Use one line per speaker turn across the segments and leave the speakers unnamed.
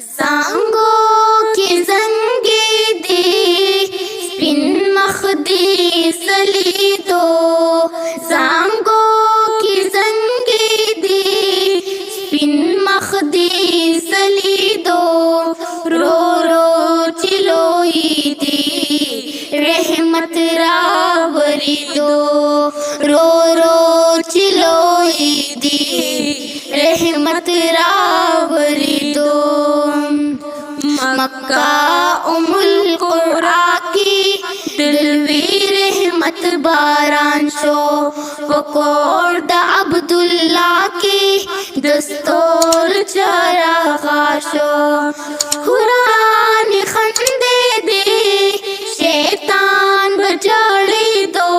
زانګو کې زنګې دي سپین مخ دي سلیدو زانګو کې زنګې دي سپین مخ دي سلیدو رو رو چلوئی دي رحمت راوریدو رو رو چلوئی دي رحمت راوریدو मक्का उमुल कुरा की दिलवी रहमत बारान शो वकोर द अब्दुल्ला की दस्तूर चरा खाशो कुरान खंदे दे शैतान बजाड़ी दो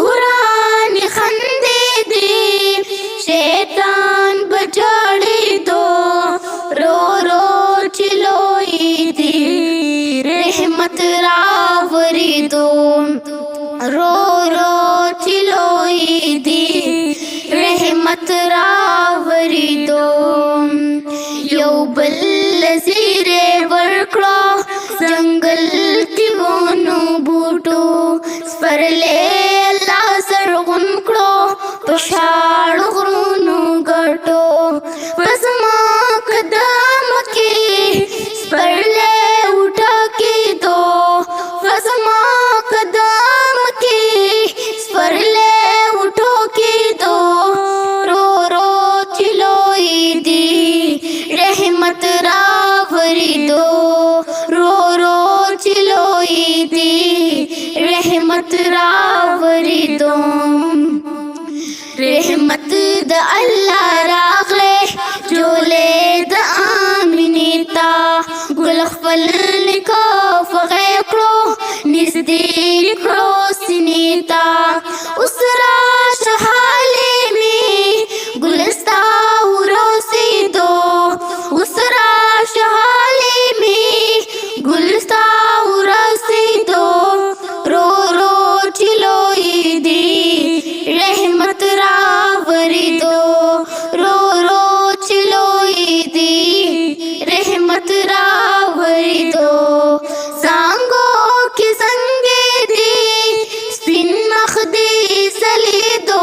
कुरान खंदे दे शैतान बजाड़ी दो रो रो चिलोई दी रहमत रावरिदो रो रो चिलोई दी रहमत रावरिदो यो बल ज़ीरे वर्कड़ो जंगल की वोनु बूटो स्परले अल्लाह सरगुन कड़ो पशाड़ गुरुनु गटो पसमा कदम के स्परले उठा के दो पसमा कदम के स्परले उठो के दो रो रो चिलोई दी रहमत रावरी दो रो रो चिलोई दी रहमत रावरी दो रहमत द अल्लाह रागले जोले द आमिनीता गुलखफल निको फगैकरो निजदीर करो सिनीता उसरा शहाले में गुलस्ता उरोसी दो उसरा शहाले में गुलस्ता उरोसी दो रो रो चिलोई दी रहमत रावरी दो रो रो चिलोई दी रहमत रावरी दो सांगो की संगे दी स्पिन मख दी सली दो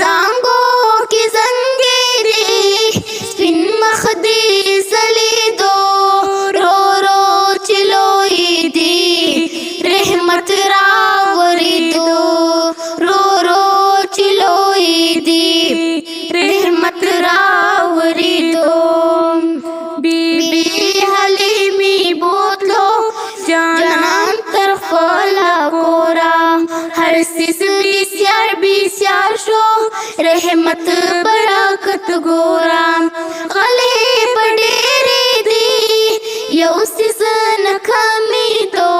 सांगो की संगे दी स्पिन मख दी सली दो रो रो चिलोई दी रहमत रावरी दो रो रो चिलोई दी रहमत रावरी दो बीबी हलीमी बोतलो जानान तरफला गोरा हर सिस बीसियार शो रहमत बरकत गोरा गले बडेरे दी यौ सिस न खमी दो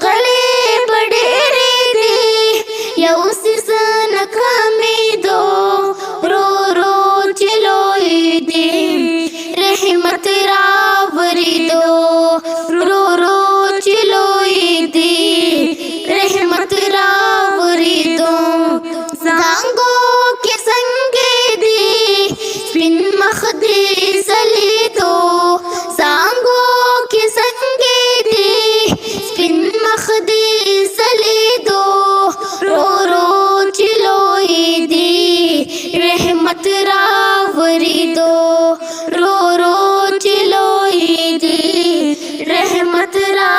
गले बडेरे दी यौ सिस न खमी दो रो रो चिलोई दी रहमत रावरी दो रो रो चिलोई दी रहमत रावरी दो सांगो के संगे दी स्पिन मख दी सली दो सांगो के संगे दी स्पिन मख दी सली दो रो रो चिलोई दी रहमत रावरी दो रो रो चिलोई दी रहमत रा